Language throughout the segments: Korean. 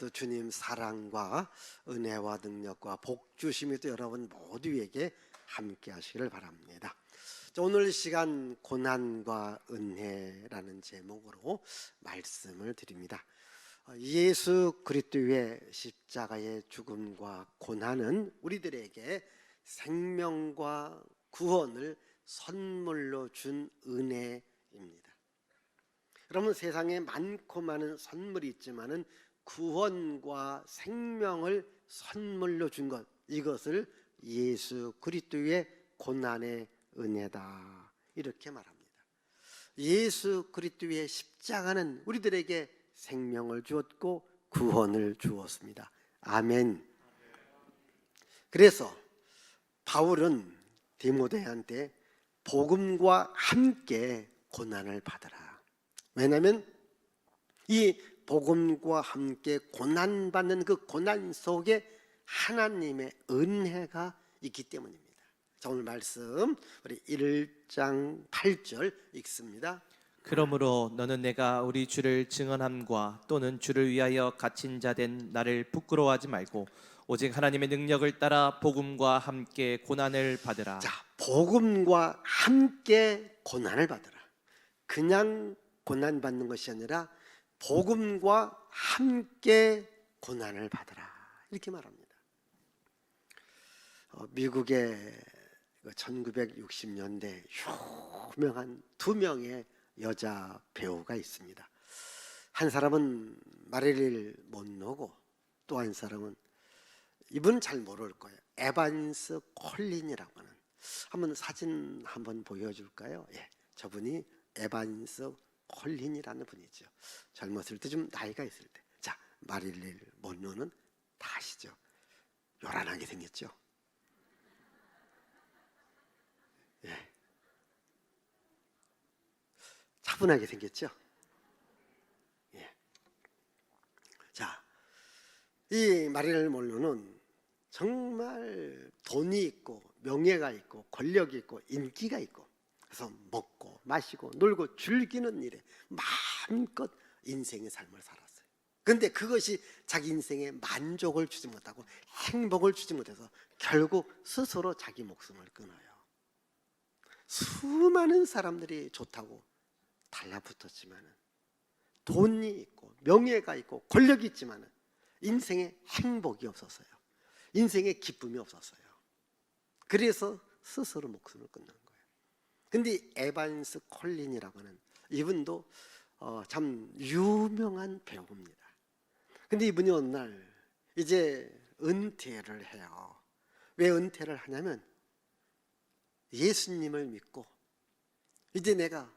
오늘도 주님 사랑과 은혜와 능력과 복 주심이 또 여러분 모두에게 함께 하시기를 바랍니다. 오늘 시간 고난과 은혜라는 제목으로 말씀을 드립니다. 예수 그리스도의 십자가의 죽음과 고난은 우리들에게 생명과 구원을 선물로 준 은혜입니다. 여러분, 세상에 많고 많은 선물이 있지만은 구원과 생명을 선물로 준 것, 이것을 예수 그리스도의 고난의 은혜다, 이렇게 말합니다. 예수 그리스도의 십자가는 우리들에게 생명을 주었고 구원을 주었습니다. 아멘. 그래서 바울은 디모데한테 복음과 함께 고난을 받으라. 왜냐하면 이 복음과 함께 고난받는 그 고난 속에 하나님의 은혜가 있기 때문입니다. 자, 오늘 말씀 우리 1장 8절 읽습니다. 그러므로 너는 내가 우리 주를 증언함과 또는 주를 위하여 갇힌 자 된 나를 부끄러워하지 말고 오직 하나님의 능력을 따라 복음과 함께 고난을 받으라. 자, 복음과 함께 고난을 받으라. 그냥 고난 받는 것이 아니라 복음과 함께 고난을 받으라, 이렇게 말합니다. 미국의 1960년대 유명한 두 명의 여자 배우가 있습니다. 한 사람은 마릴린 먼로고 또 한 사람은, 이분은 잘 모를 거예요, 에반스 콜린이라고 하는. 한번 사진 한번 보여줄까요? 예, 저분이 에반스 콜린이라는 분이죠. 젊었을 때, 좀 나이가 있을 때. 자, 마릴린 먼로는 다 아시죠? 요란하게 생겼죠. 예, 차분하게 생겼죠. 예. 자, 이 마릴린 먼로는 정말 돈이 있고 명예가 있고 권력이 있고 인기가 있고, 그래서 먹고 마시고 놀고 즐기는 일에 마음껏 인생의 삶을 살았어요. 그런데 그것이 자기 인생에 만족을 주지 못하고 행복을 주지 못해서 결국 스스로 자기 목숨을 끊어요. 수많은 사람들이 좋다고 달라붙었지만, 돈이 있고 명예가 있고 권력이 있지만 인생에 행복이 없었어요. 인생에 기쁨이 없었어요. 그래서 스스로 목숨을 끊는 거예요. 근데 에반스 콜린이라고 하는 이분도 참 유명한 배우입니다. 근데 이분이 어느 날 이제 은퇴를 해요. 왜 은퇴를 하냐면, 예수님을 믿고 이제 내가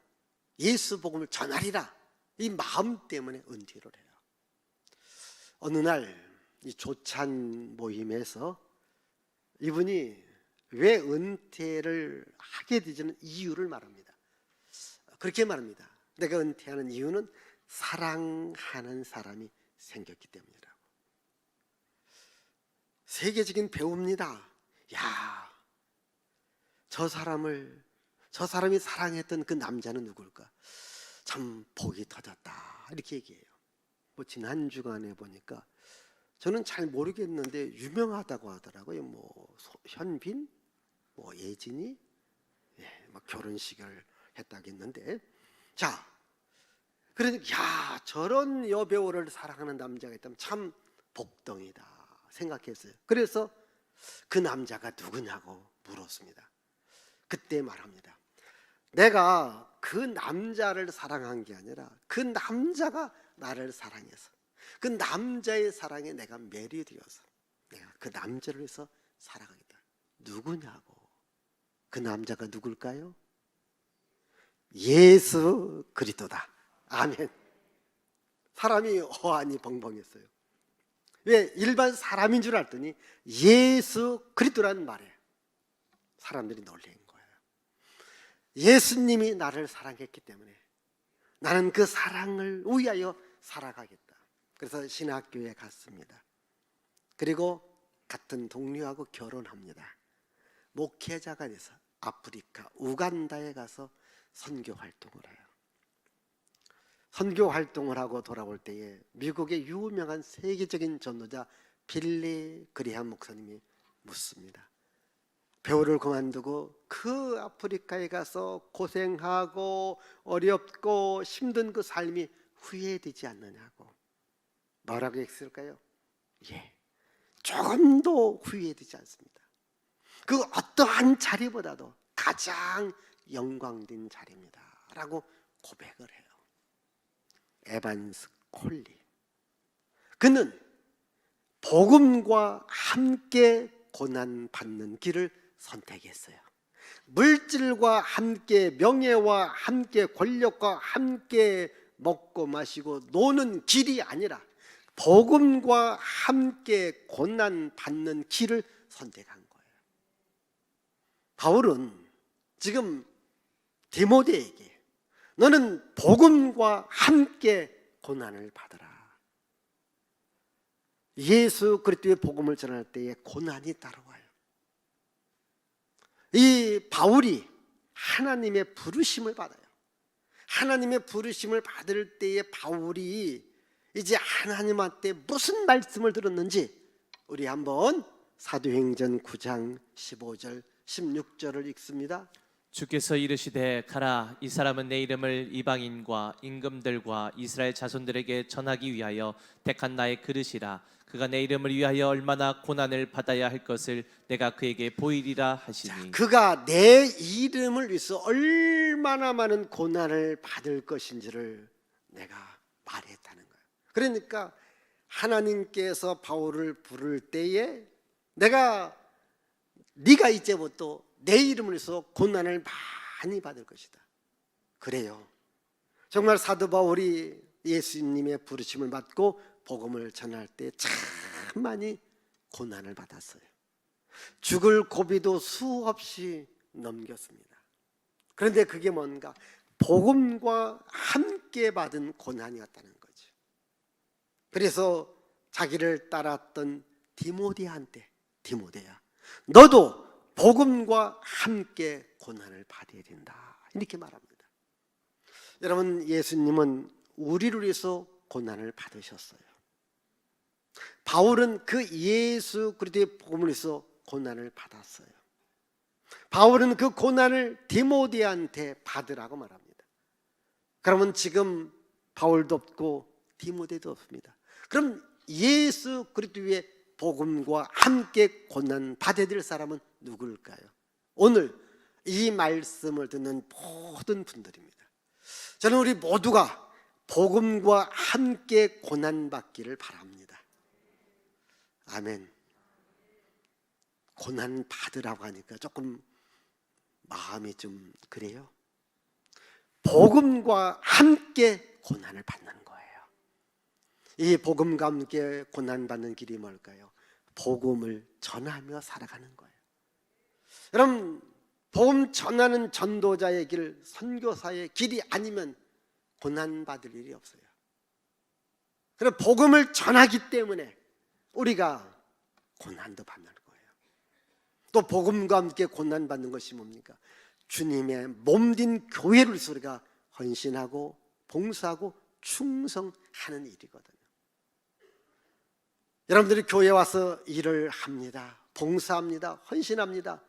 예수 복음을 전하리라, 이 마음 때문에 은퇴를 해요. 어느 날 이 조찬 모임에서 이분이 왜 은퇴를 하게 되지는 이유를 말합니다. 그렇게 말합니다. 내가 은퇴하는 이유는 사랑하는 사람이 생겼기 때문이라고. 세계적인 배우입니다. 야, 저 사람이 사랑했던 그 남자는 누굴까? 참 복이 터졌다, 이렇게 얘기해요. 뭐 지난 주간에 보니까, 저는 잘 모르겠는데 유명하다고 하더라고요. 뭐 현빈, 뭐 예진이, 예, 막 결혼식을 했다겠는데, 자, 그러니까 야, 저런 여배우를 사랑하는 남자가 있다면 참 복덩이다 생각했어요. 그래서 그 남자가 누구냐고 물었습니다. 그때 말합니다. 내가 그 남자를 사랑한 게 아니라 그 남자가 나를 사랑해서, 그 남자의 사랑에 내가 매료되어서 내가 그 남자를 위해서 살아가겠다. 누구냐고. 그 남자가 누굴까요? 예수 그리스도다. 아멘. 사람이 어안이 벙벙했어요. 왜? 일반 사람인 줄 알았더니 예수 그리스도라는 말에 사람들이 놀란 거예요. 예수님이 나를 사랑했기 때문에 나는 그 사랑을 위하여 살아가겠다. 그래서 신학교에 갔습니다. 그리고 같은 동료하고 결혼합니다. 목회자가 돼서 아프리카 우간다에 가서 선교 활동을 해요. 선교 활동을 하고 돌아올 때에 미국의 유명한 세계적인 전도자 빌리 그리함 목사님이 묻습니다. 배우를 그만두고 그 아프리카에 가서 고생하고 어렵고 힘든 그 삶이 후회되지 않느냐고. 뭐라고 했을까요? 예, 조금도 후회되지 않습니다. 그 어떠한 자리보다도 가장 영광된 자리입니다 라고 고백을 해요. 에반스 콜리, 그는 복음과 함께 고난받는 길을 선택했어요. 물질과 함께, 명예와 함께, 권력과 함께 먹고 마시고 노는 길이 아니라 복음과 함께 고난받는 길을 선택한 거예요. 바울은 지금 디모데에게 너는 복음과 함께 고난을 받으라. 예수 그리스도의 복음을 전할 때에 고난이 따라와요. 이 바울이 하나님의 부르심을 받아요. 하나님의 부르심을 받을 때에 바울이 이제 하나님한테 무슨 말씀을 들었는지 우리 한번 사도행전 9장 15절 16절을 읽습니다. 주께서 이르시되 가라, 이 사람은 내 이름을 이방인과 임금들과 이스라엘 자손들에게 전하기 위하여 택한 나의 그릇이라. 그가 내 이름을 위하여 얼마나 고난을 받아야 할 것을 내가 그에게 보이리라 하시니. 그가 내 이름을 위해서 얼마나 많은 고난을 받을 것인지를 내가 말했다는 거예요. 그러니까 하나님께서 바울을 부를 때에 네가 이제부터 내 이름을 위해서 고난을 많이 받을 것이다. 그래요. 정말 사도 바울이 예수님의 부르심을 받고 복음을 전할 때 참 많이 고난을 받았어요. 죽을 고비도 수없이 넘겼습니다. 그런데 그게 뭔가 복음과 함께 받은 고난이었다는 거죠. 그래서 자기를 따랐던 디모데한테, 디모데야, 너도 복음과 함께 고난을 받아야 된다, 이렇게 말합니다. 여러분, 예수님은 우리를 위해서 고난을 받으셨어요. 바울은 그 예수 그리스도의 복음을 위해서 고난을 받았어요. 바울은 그 고난을 디모데한테 받으라고 말합니다. 그러면 지금 바울도 없고 디모데도 없습니다. 그럼 예수 그리스도의 복음과 함께 고난 받아야 될 사람은 누구일까요? 오늘 이 말씀을 듣는 모든 분들입니다. 저는 우리 모두가 복음과 함께 고난 받기를 바랍니다. 아멘. 고난 받으라고 하니까 조금 마음이 좀 그래요. 복음과 함께 고난을 받는 거예요. 이 복음과 함께 고난 받는 길이 뭘까요? 복음을 전하며 살아가는 거예요. 여러분, 복음 전하는 전도자의 길, 선교사의 길이 아니면 고난 받을 일이 없어요. 그래서 복음을 전하기 때문에 우리가 고난도 받는 거예요. 또 복음과 함께 고난 받는 것이 뭡니까? 주님의 몸된 교회를 위해서 우리가 헌신하고 봉사하고 충성하는 일이거든요. 여러분들이 교회에 와서 일을 합니다. 봉사합니다. 헌신합니다.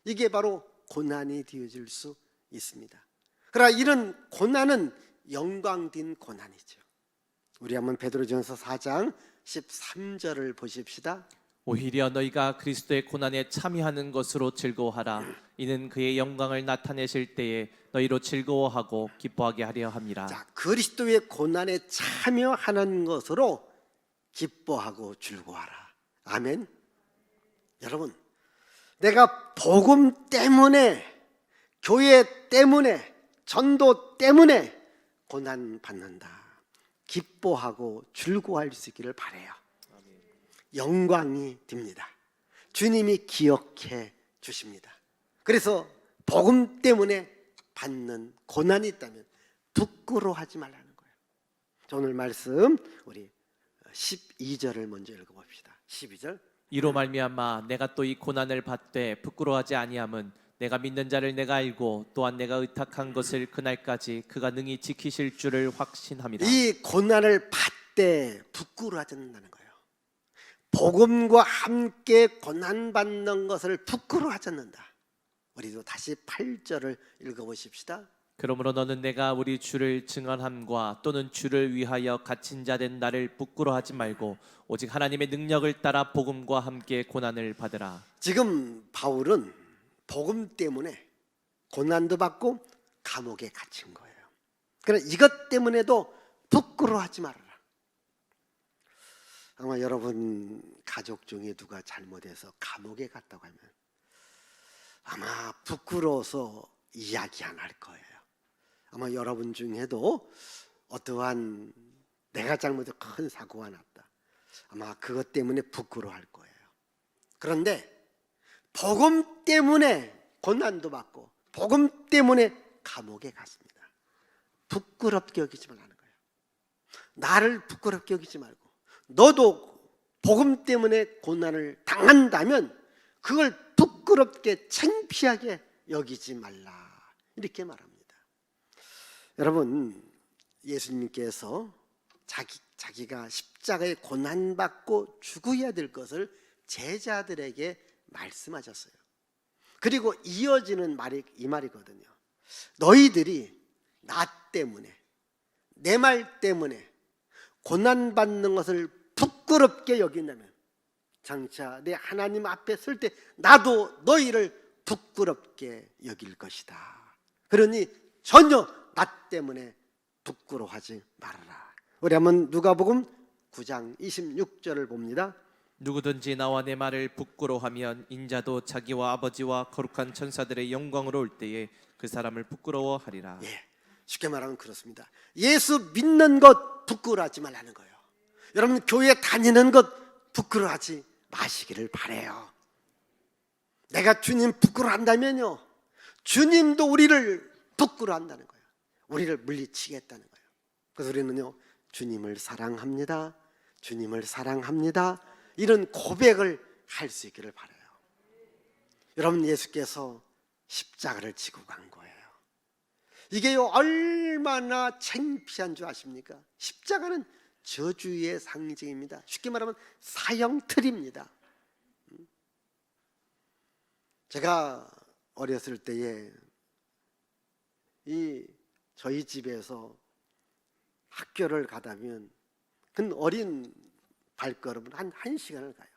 이게 바로 고난이 되어질 수 있습니다. 그러나 이런 고난은 영광된 고난이죠. 우리 한번 베드로전서 4장 13절을 보십시다. 오히려 너희가 그리스도의 고난에 참여하는 것으로 즐거워하라. 이는 그의 영광을 나타내실 때에 너희로 즐거워하고 기뻐하게 하려 함이라. 자, 그리스도의 고난에 참여하는 것으로 기뻐하고 즐거워하라. 아멘. 여러분, 내가 복음 때문에, 교회 때문에, 전도 때문에 고난 받는다, 기뻐하고 즐거워할 수 있기를 바라요. 영광이 됩니다. 주님이 기억해 주십니다. 그래서 복음 때문에 받는 고난이 있다면 부끄러워하지 말라는 거예요. 오늘 말씀 우리 12절을 먼저 읽어봅시다. 12절. 이로 말미암아 내가 또 이 고난을 받되 부끄러워하지 아니함은 내가 믿는 자를 내가 알고 또한 내가 의탁한 것을 그날까지 그가 능히 지키실 줄을 확신함이라. 이 고난을 받되 부끄러워하지 않는다는 거예요. 복음과 함께 고난받는 것을 부끄러워하지 않는다. 우리도 다시 8절을 읽어보십시다. 그러므로 너는 내가 우리 주를 증언함과 또는 주를 위하여 갇힌 자 된 나를 부끄러워하지 말고 오직 하나님의 능력을 따라 복음과 함께 고난을 받으라. 지금 바울은 복음 때문에 고난도 받고 감옥에 갇힌 거예요. 그러나 이것 때문에도 부끄러워하지 말아라. 아마 여러분 가족 중에 누가 잘못해서 감옥에 갔다고 하면 아마 부끄러워서 이야기 안 할 거예요. 아마 여러분 중에도 어떠한 내가 잘못해서 큰 사고가 났다. 아마 그것 때문에 부끄러워할 거예요. 그런데 복음 때문에 고난도 받고 복음 때문에 감옥에 갔습니다. 부끄럽게 여기지 말라는 거예요. 나를 부끄럽게 여기지 말고 너도 복음 때문에 고난을 당한다면 그걸 부끄럽게 창피하게 여기지 말라 이렇게 말합니다. 여러분 예수님께서 자기가 십자가에 고난받고 죽어야 될 것을 제자들에게 말씀하셨어요. 그리고 이어지는 말이 이 말이거든요. 너희들이 나 때문에 내 말 때문에 고난받는 것을 부끄럽게 여긴다면 장차 내 하나님 앞에 설 때 나도 너희를 부끄럽게 여길 것이다. 그러니 전혀 나 때문에 부끄러워하지 말아라. 우리 한번 누가복음 9장 26절을 봅니다. 누구든지 나와 내 말을 부끄러워하면 인자도 자기와 아버지와 거룩한 천사들의 영광으로 올 때에 그 사람을 부끄러워하리라. 쉽게 말하면 그렇습니다. 예수 믿는 것 부끄러워하지 말라는 거예요. 여러분 교회 다니는 것 부끄러워하지 마시기를 바라요. 내가 주님 부끄러워한다면요 주님도 우리를 부끄러워한다는 거예요. 우리를 물리치겠다는 거예요. 그래서 우리는요 주님을 사랑합니다. 주님을 사랑합니다. 이런 고백을 할 수 있기를 바라요. 여러분 예수께서 십자가를 지고 간 거예요. 이게요 얼마나 창피한 줄 아십니까? 십자가는 저주의 상징입니다. 쉽게 말하면 사형틀입니다. 제가 어렸을 때에 저희 집에서 학교를 가다 보면 그 어린 발걸음은 한 1시간을 가요.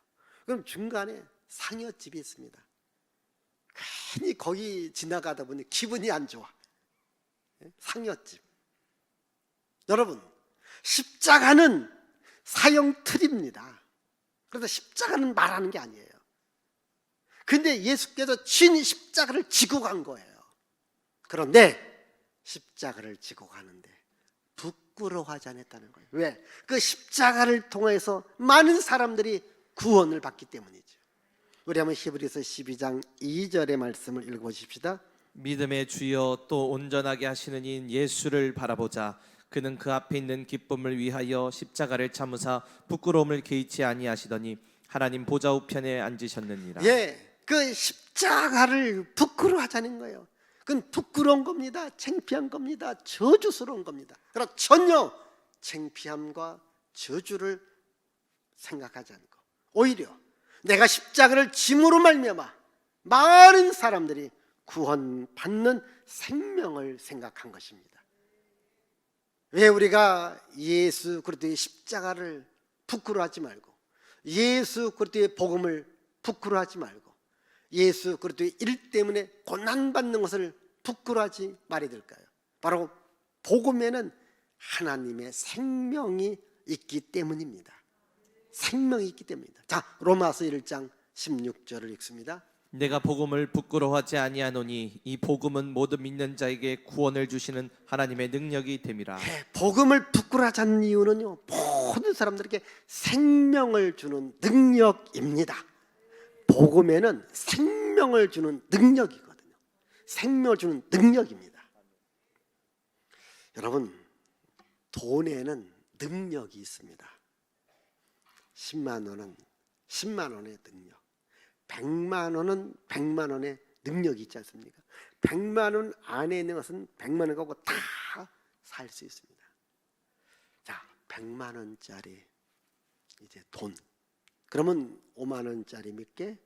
그럼 중간에 상여집이 있습니다. 괜히 거기 지나가다 보니 기분이 안 좋아. 상여집. 여러분 십자가는 사형틀입니다. 그래서 십자가는 말하는 게 아니에요. 근데 예수께서 친히 십자가를 지고 간 거예요. 그런데 십자가를 지고 가는데 부끄러워하지 않았다는 거예요. 왜? 그 십자가를 통해서 많은 사람들이 구원을 받기 때문이죠. 우리 한번 히브리서 12장 2절의 말씀을 읽어보십시다. 믿음의 주여 또 온전하게 하시는 이인 예수를 바라보자. 그는 그 앞에 있는 기쁨을 위하여 십자가를 참으사 부끄러움을 개의치 아니하시더니 하나님 보좌 우편에 앉으셨느니라. 그 십자가를 부끄러워하자는 거예요. 그건 부끄러운 겁니다. 창피한 겁니다. 저주스러운 겁니다. 그러나 전혀 창피함과 저주를 생각하지 않고 오히려 내가 십자가를 짐으로 말미암아 많은 사람들이 구원받는 생명을 생각한 것입니다. 왜 우리가 예수 그리스도의 십자가를 부끄러워하지 말고 예수 그리스도의 복음을 부끄러워하지 말고 예수 그리스도의 일 때문에 고난받는 것을 부끄러워하지 말아야 될까요? 바로 복음에는 하나님의 생명이 있기 때문입니다. 생명이 있기 때문입니다. 자, 로마서 1장 16절을 읽습니다. 내가 복음을 부끄러워하지 아니하노니 이 복음은 모든 믿는 자에게 구원을 주시는 하나님의 능력이 됨이라. 복음을 부끄러워하지 않는 이유는요 모든 사람들에게 생명을 주는 능력입니다. 복음에는 생명을 주는 능력이거든요. 생명을 주는 능력입니다. 여러분 돈에는 능력이 있습니다. 10만 원은 10만 원의 능력, 100만 원은 100만 원의 능력이 있지 않습니까? 100만 원 안에 있는 것은 100만 원 갖고 다 살 수 있습니다. 자, 100만 원짜리 이제 돈. 그러면 5만 원짜리 몇 개?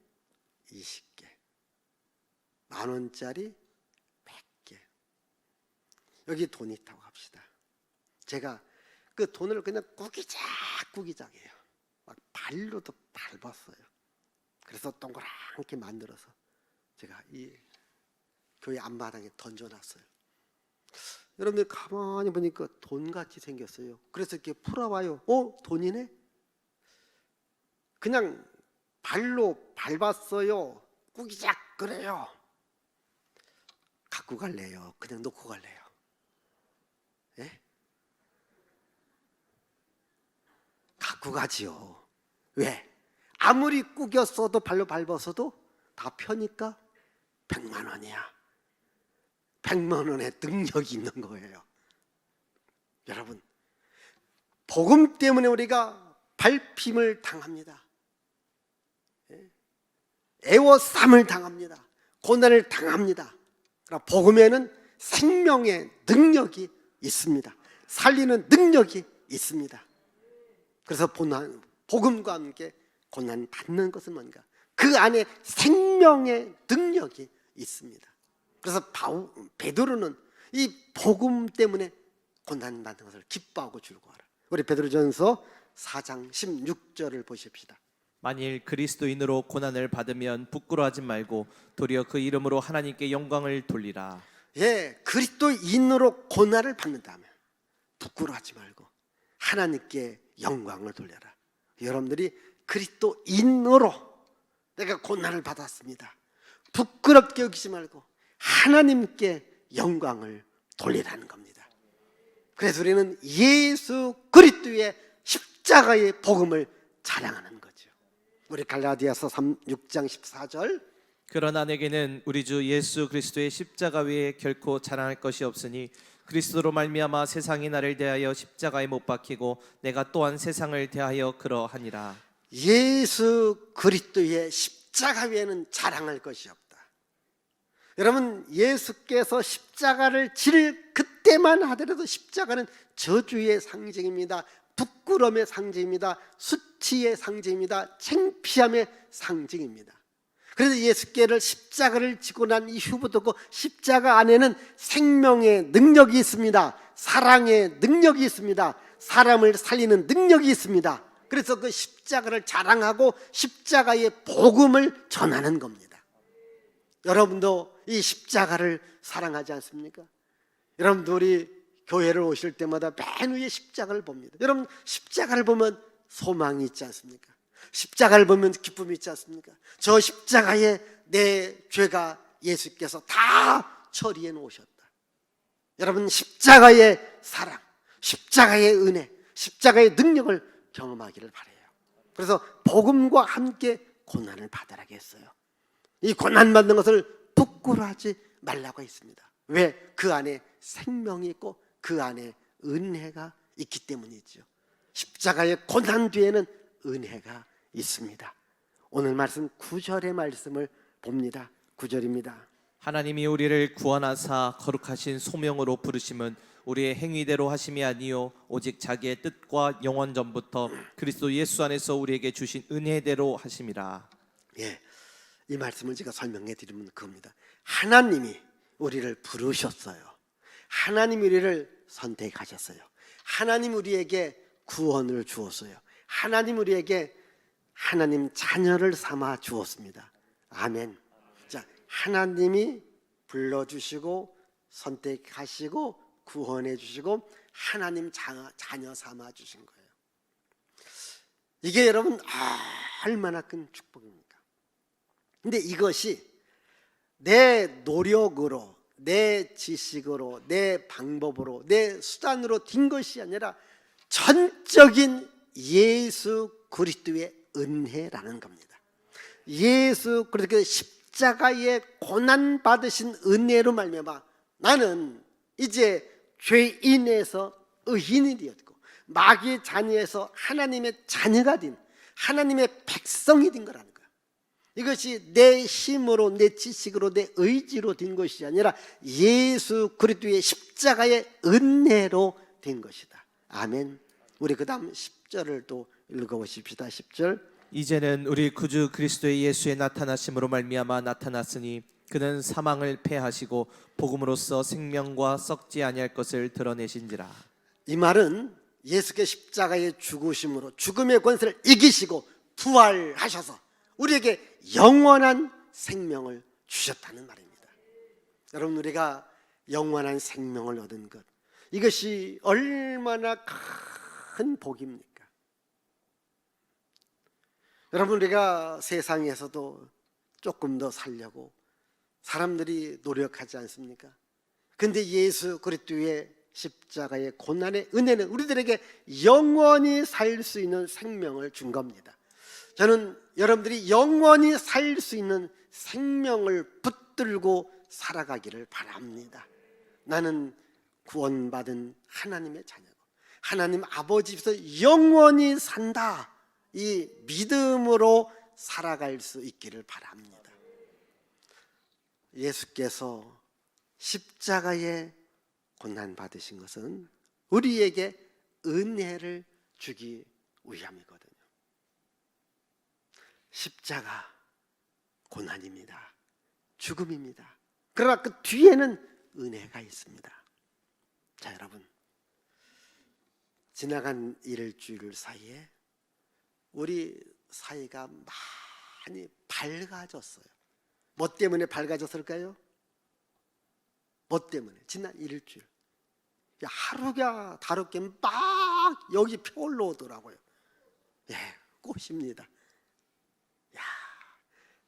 20개. 만 원짜리 100개. 여기 돈이 있다고 합시다. 제가 그 돈을 그냥 꾸기작해요. 막 발로도 밟았어요. 그래서 동그랗게 만들어서 제가 이 교회 앞마당에 던져놨어요. 여러분들 가만히 보니까 돈같이 생겼어요. 그래서 이렇게 풀어봐요. 돈이네? 그냥 발로 밟았어요. 꾸기작 그래요. 갖고 갈래요? 그냥 놓고 갈래요? 예? 갖고 가지요. 왜? 아무리 꾸겼어도 발로 밟았어도 다 펴니까 100만 원이야. 100만 원의 능력이 있는 거예요. 여러분, 복음 때문에 우리가 밟힘을 당합니다. 애워쌈을 당합니다. 고난을 당합니다. 그러나 복음에는 생명의 능력이 있습니다. 살리는 능력이 있습니다. 그래서 복음과 함께 고난 받는 것은 뭔가? 그 안에 생명의 능력이 있습니다. 그래서 베드로는 이 복음 때문에 고난 받는 것을 기뻐하고 즐거워하라. 우리 베드로전서 4장 16절을 보십시다. 만일 그리스도인으로 고난을 받으면 부끄러워하지 말고 도리어 그 이름으로 하나님께 영광을 돌리라. 예, 그리스도인으로 고난을 받는다면 부끄러워하지 말고 하나님께 영광을 돌려라. 여러분들이 그리스도인으로 내가 고난을 받았습니다. 부끄럽게 여기지 말고 하나님께 영광을 돌리라는 겁니다. 그래서 우리는 예수 그리스도의 십자가의 복음을 자랑하는 거죠. 우리 갈라디아서 6장 14절. 그러나 내게는 우리 주 예수 그리스도의 십자가 외에 결코 자랑할 것이 없으니 그리스도로 말미암아 세상이 나를 대하여 십자가에 못 박히고 내가 또한 세상을 대하여 그러하니라. 예수 그리스도의 십자가 외에는 자랑할 것이 없다. 여러분, 예수께서 십자가를 질 그때만 하더라도 십자가는 저주의 상징입니다. 부끄러움의 상징입니다. 수치의 상징입니다. 창피함의 상징입니다. 그래서 예수께를 십자가를 지고 난 이후부터 그 십자가 안에는 생명의 능력이 있습니다. 사랑의 능력이 있습니다. 사람을 살리는 능력이 있습니다. 그래서 그 십자가를 자랑하고 십자가의 복음을 전하는 겁니다. 여러분도 이 십자가를 사랑하지 않습니까? 여러분도 우리 교회를 오실 때마다 맨 위에 십자가를 봅니다. 여러분, 십자가를 보면 소망이 있지 않습니까? 십자가를 보면 기쁨이 있지 않습니까? 저 십자가에 내 죄가 예수께서 다 처리해 놓으셨다. 여러분, 십자가의 사랑, 십자가의 은혜, 십자가의 능력을 경험하기를 바라요. 그래서 복음과 함께 고난을 받으라고 했어요. 이 고난받는 것을 부끄러워하지 말라고 했습니다. 왜? 그 안에 생명이 있고 그 안에 은혜가 있기 때문이죠. 십자가의 고난 뒤에는 은혜가 있습니다. 오늘 말씀 9절의 말씀을 봅니다. 9절입니다. 하나님이 우리를 구원하사 거룩하신 소명으로 부르심은 우리의 행위대로 하심이 아니요 오직 자기의 뜻과 영원 전부터 그리스도 예수 안에서 우리에게 주신 은혜대로 하심이라. 예, 이 말씀을 제가 설명해 드리면 그겁니다. 하나님이 우리를 부르셨어요. 하나님이 우리를 선택하셨어요. 하나님 우리에게 구원을 주었어요. 하나님 우리에게 하나님 자녀를 삼아 주었습니다. 아멘. 자, 하나님이 불러주시고 선택하시고 구원해 주시고 하나님 자녀 삼아 주신 거예요. 이게 여러분 얼마나 큰 축복입니까? 근데 이것이 내 노력으로, 내 지식으로, 내 방법으로, 내 수단으로 된 것이 아니라 전적인 예수 그리스도의 은혜라는 겁니다. 예수 그리스도의 십자가의 고난 받으신 은혜로 말미암아 나는 이제 죄인에서 의인이 되었고 마귀의 자녀에서 하나님의 자녀가 된 하나님의 백성이 된 거라는 거예요. 이것이 내 힘으로, 내 지식으로, 내 의지로 된 것이 아니라 예수 그리스도의 십자가의 은혜로 된 것이다. 아멘. 우리 그 다음 10절을 또 읽어보십시다. 10절. 이제는 우리 구주 그리스도의 예수의 나타나심으로 말미암아 나타났으니 그는 사망을 패하시고 복음으로써 생명과 썩지 아니할 것을 드러내신지라. 이 말은 예수께 십자가의 죽으심으로 죽음의 권세를 이기시고 부활하셔서 우리에게 영원한 생명을 주셨다는 말입니다. 여러분, 우리가 영원한 생명을 얻은 것, 이것이 얼마나 큰 복입니까? 여러분, 우리가 세상에서도 조금 더 살려고 사람들이 노력하지 않습니까? 근데 예수 그리스도의 십자가의 고난의 은혜는 우리들에게 영원히 살 수 있는 생명을 준 겁니다. 저는 여러분들이 영원히 살 수 있는 생명을 붙들고 살아가기를 바랍니다. 나는 구원받은 하나님의 자녀고 하나님 아버지 앞에서 영원히 산다, 이 믿음으로 살아갈 수 있기를 바랍니다. 예수께서 십자가에 고난 받으신 것은 우리에게 은혜를 주기 위함이거든요. 십자가 고난입니다. 죽음입니다. 그러나 그 뒤에는 은혜가 있습니다. 자, 여러분, 지나간 일주일 사이에 우리 사이가 많이 밝아졌어요. 뭐 때문에 밝아졌을까요? 뭐 때문에? 지난 일주일 하루가 다르게 막 여기 펴올라 오더라고요. 예, 꽃입니다. 야,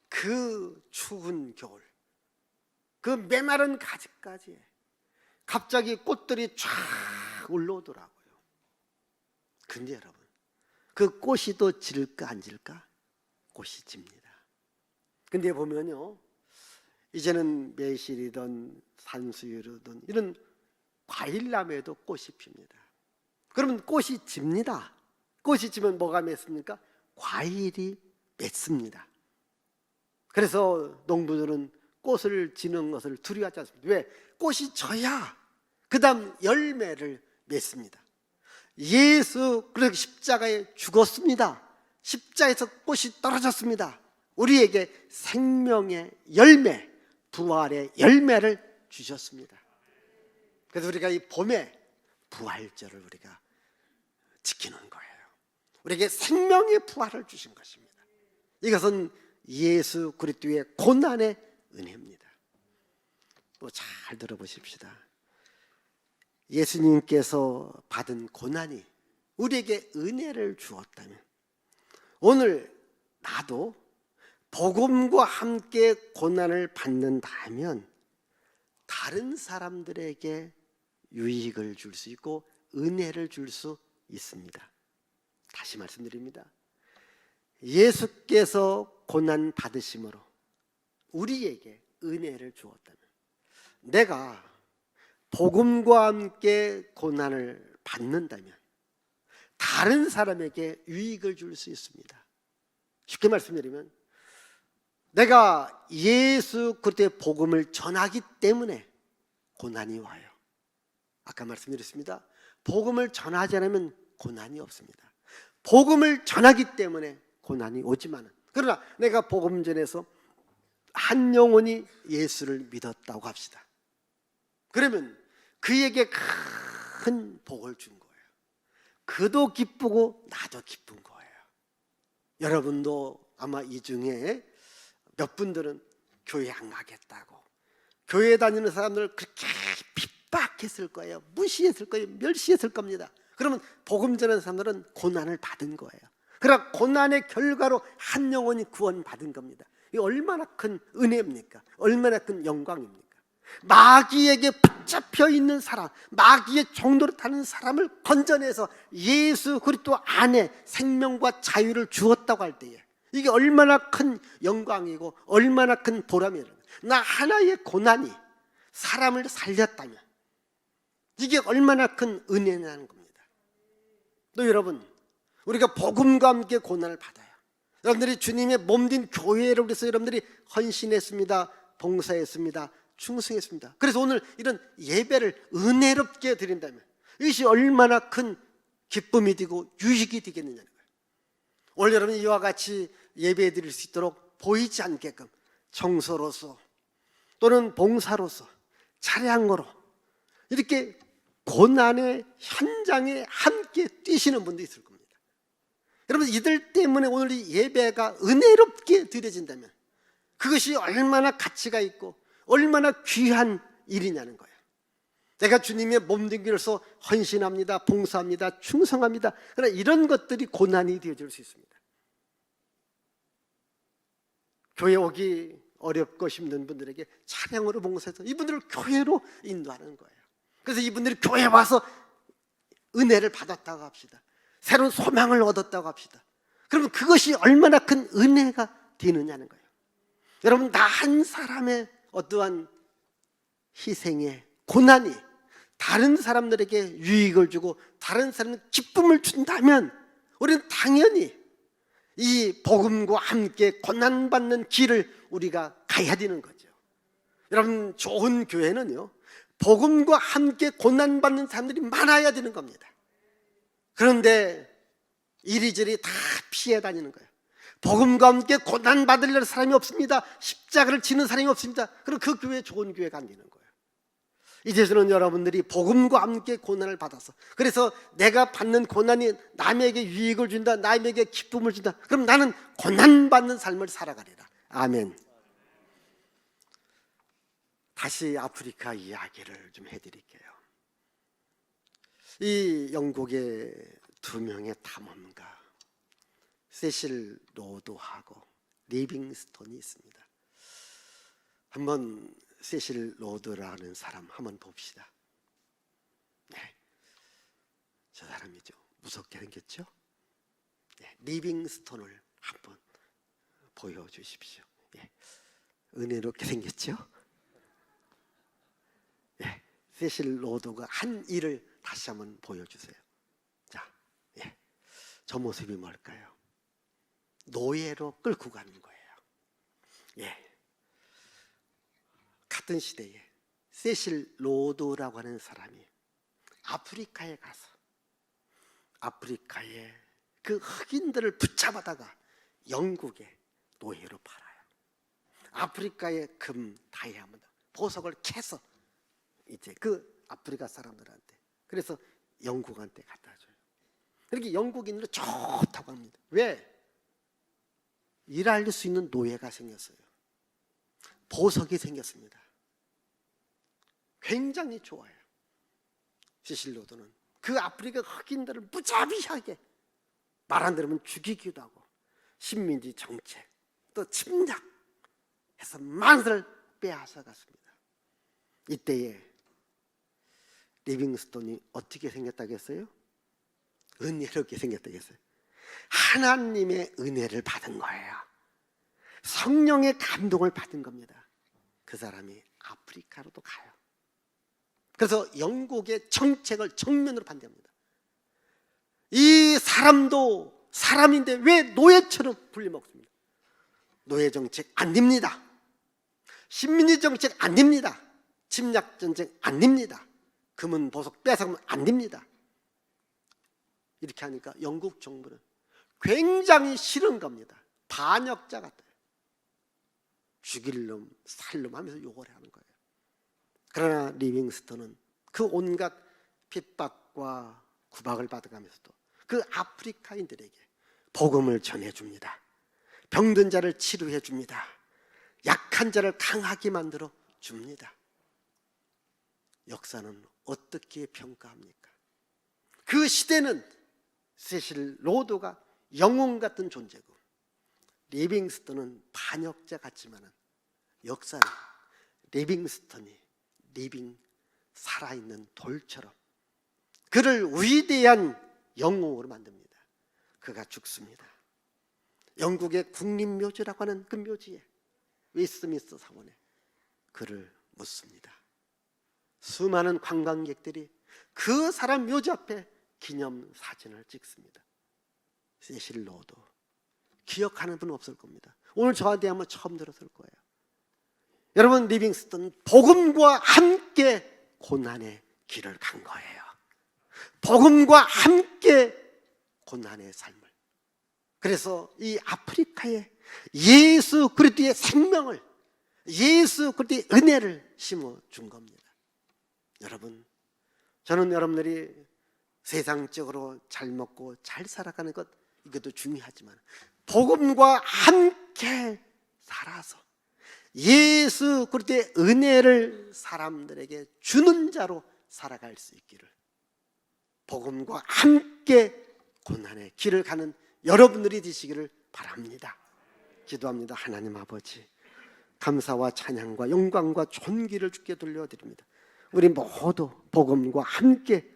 그 추운 겨울, 그 메마른 가지까지 갑자기 꽃들이 쫙 올라오더라고요. 근데 여러분, 그 꽃이 또 질까 안 질까? 꽃이 집니다. 근데 보면요, 이제는 매실이든 산수유든 이런 과일나무에도 꽃이 핍니다. 그러면 꽃이 집니다. 꽃이 지면 뭐가 맺습니까? 과일이 맺습니다. 그래서 농부들은 꽃을 지는 것을 두려워하지 않습니다. 왜? 꽃이 져야 그 다음 열매를 맺습니다. 예수 그리스도 십자가에 죽었습니다. 십자가에서 꽃이 떨어졌습니다. 우리에게 생명의 열매, 부활의 열매를 주셨습니다. 그래서 우리가 이 봄에 부활절을 우리가 지키는 거예요. 우리에게 생명의 부활을 주신 것입니다. 이것은 예수 그리스도의 고난의 은혜입니다. 또 잘 들어보십시다. 예수님께서 받은 고난이 우리에게 은혜를 주었다면 오늘 나도 복음과 함께 고난을 받는다면 다른 사람들에게 유익을 줄 수 있고 은혜를 줄 수 있습니다. 다시 말씀드립니다. 예수께서 고난 받으심으로 우리에게 은혜를 주었다면 내가 복음과 함께 고난을 받는다면 다른 사람에게 유익을 줄 수 있습니다. 쉽게 말씀드리면 내가 예수 그리스도의 복음을 전하기 때문에 고난이 와요. 아까 말씀드렸습니다. 복음을 전하지 않으면 고난이 없습니다. 복음을 전하기 때문에 고난이 오지만은, 그러나 내가 복음 전해서 한 영혼이 예수를 믿었다고 합시다. 그러면 그에게 큰 복을 준 거예요. 그도 기쁘고 나도 기쁜 거예요. 여러분도 아마 이 중에 몇 분들은 교회 안 가겠다고, 교회 다니는 사람들을 그렇게 핍박했을 거예요. 무시했을 거예요. 멸시했을 겁니다. 그러면 복음 전하는 사람들은 고난을 받은 거예요. 그러나 고난의 결과로 한 영혼이 구원받은 겁니다. 이게 얼마나 큰 은혜입니까? 얼마나 큰 영광입니까? 마귀에게 붙잡혀 있는 사람, 마귀의 종로를 타는 사람을 건져내서 예수 그리스도 안에 생명과 자유를 주었다고 할 때에 이게 얼마나 큰 영광이고 얼마나 큰 보람이에요. 나 하나의 고난이 사람을 살렸다면 이게 얼마나 큰 은혜냐는 겁니다. 또 여러분, 우리가 복음과 함께 고난을 받아요. 여러분들이 주님의 몸된 교회를 위해서 여러분들이 헌신했습니다. 봉사했습니다. 충성했습니다. 그래서 오늘 이런 예배를 은혜롭게 드린다면 이것이 얼마나 큰 기쁨이 되고 유익이 되겠느냐는 거예요. 오늘 여러분 이와 같이 예배 드릴 수 있도록 보이지 않게끔 청소로서 또는 봉사로서 차량으로 이렇게 고난의 현장에 함께 뛰시는 분도 있을 겁니다. 여러분 이들 때문에 오늘 이 예배가 은혜롭게 드려진다면 그것이 얼마나 가치가 있고 얼마나 귀한 일이냐는 거예요. 내가 주님의 몸된 길에서 헌신합니다, 봉사합니다, 충성합니다. 그러나 이런 것들이 고난이 되어질 수 있습니다. 교회 오기 어렵고 힘든 분들에게 차량으로 봉사해서 이분들을 교회로 인도하는 거예요. 그래서 이분들이 교회에 와서 은혜를 받았다고 합시다. 새로운 소망을 얻었다고 합시다. 그러면 그것이 얼마나 큰 은혜가 되느냐는 거예요. 여러분 나 한 사람의 어떠한 희생의 고난이 다른 사람들에게 유익을 주고 다른 사람에게 기쁨을 준다면 우리는 당연히 이 복음과 함께 고난받는 길을 우리가 가야 되는 거죠. 여러분 좋은 교회는요 복음과 함께 고난받는 사람들이 많아야 되는 겁니다. 그런데 이리저리 다 피해 다니는 거예요. 복음과 함께 고난받을 사람이 없습니다. 십자가를 지는 사람이 없습니다. 그럼 그 교회 좋은 교회가 안 되는 거예요. 이제서는 여러분들이 복음과 함께 고난을 받아서 그래서 내가 받는 고난이 남에게 유익을 준다, 남에게 기쁨을 준다. 그럼 나는 고난받는 삶을 살아가리라. 아멘. 다시 아프리카 이야기를 좀 해드릴게요. 이 영국의 두 명의 탐험가 세실 로드하고 리빙스톤이 있습니다. 한번 세실 로드라는 사람 한번 봅시다. 네, 저 사람이죠. 무섭게 생겼죠? 네, 리빙스톤을 한번 보여주십시오. 네, 은혜롭게 생겼죠? 네, 세실 로드가 한 일을 다시 한번 보여주세요. 자, 예, 저 모습이 뭘까요? 노예로 끌고 가는 거예요. 예, 같은 시대에 세실 로드라고 하는 사람이 아프리카에 가서 아프리카의 그 흑인들을 붙잡아다가 영국에 노예로 팔아요. 아프리카의 금, 다이아몬드, 보석을 캐서 이제 그 아프리카 사람들한테 그래서 영국한테 갖다 줘요. 그렇게 영국인들은 좋다고 합니다. 왜? 일할 수 있는 노예가 생겼어요. 보석이 생겼습니다. 굉장히 좋아요. 세실 로드는 그 아프리카 흑인들을 무자비하게 말 안 들으면 죽이기도 하고 식민지 정책 또 침략해서 많은 빼앗아 갔습니다. 이때에 리빙스톤이 어떻게 생겼다겠어요? 은혜롭게 생겼다겠어요? 하나님의 은혜를 받은 거예요. 성령의 감동을 받은 겁니다. 그 사람이 아프리카로도 가요. 그래서 영국의 정책을 정면으로 반대합니다. 이 사람도 사람인데 왜 노예처럼 불려먹습니다. 노예 정책 안 됩니다. 식민지 정책 안 됩니다. 침략 전쟁 안 됩니다. 금은 보석 빼앗으면 안 됩니다. 이렇게 하니까 영국 정부는 굉장히 싫은 겁니다. 반역자 같아요. 죽일 놈, 살 놈 하면서 욕을 하는 거예요. 그러나 리빙스턴은 그 온갖 핍박과 구박을 받아가면서도 그 아프리카인들에게 복음을 전해줍니다. 병든 자를 치료해 줍니다. 약한 자를 강하게 만들어 줍니다. 역사는 어떻게 평가합니까? 그 시대는 세실 로드가 영웅 같은 존재고 리빙스턴은 반역자 같지만 역사는 리빙스턴이 살아있는 돌처럼 그를 위대한 영웅으로 만듭니다. 그가 죽습니다. 영국의 국립묘지라고 하는 그 묘지에 웨스트민스터 사원에 그를 묻습니다. 수많은 관광객들이 그 사람 묘지 앞에 기념사진을 찍습니다. 세실 로드 기억하는 분은 없을 겁니다. 오늘 저한테 아마 처음 들었을 거예요. 여러분, 리빙스턴 복음과 함께 고난의 길을 간 거예요. 복음과 함께 고난의 삶을. 그래서 이 아프리카에 예수 그리스도의 생명을, 예수 그리스도의 은혜를 심어준 겁니다. 여러분, 저는 여러분들이 세상적으로 잘 먹고 잘 살아가는 것, 이것도 중요하지만 복음과 함께 살아서 예수 그리스도의 은혜를 사람들에게 주는 자로 살아갈 수 있기를, 복음과 함께 고난의 길을 가는 여러분들이 되시기를 바랍니다. 기도합니다. 하나님 아버지, 감사와 찬양과 영광과 존귀를 주께 돌려드립니다. 우리 모두 복음과 함께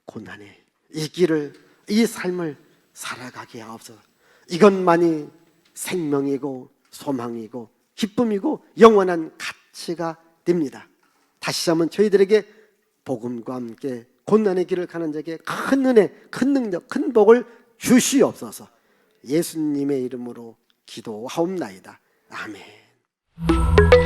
고난의 이 길을, 이 삶을 살아가게 하옵소서. 이것만이 생명이고 소망이고 기쁨이고 영원한 가치가 됩니다. 다시 한번 저희들에게 복음과 함께 고난의 길을 가는 자에게 큰 은혜, 큰 능력, 큰 복을 주시옵소서. 예수님의 이름으로 기도하옵나이다. 아멘.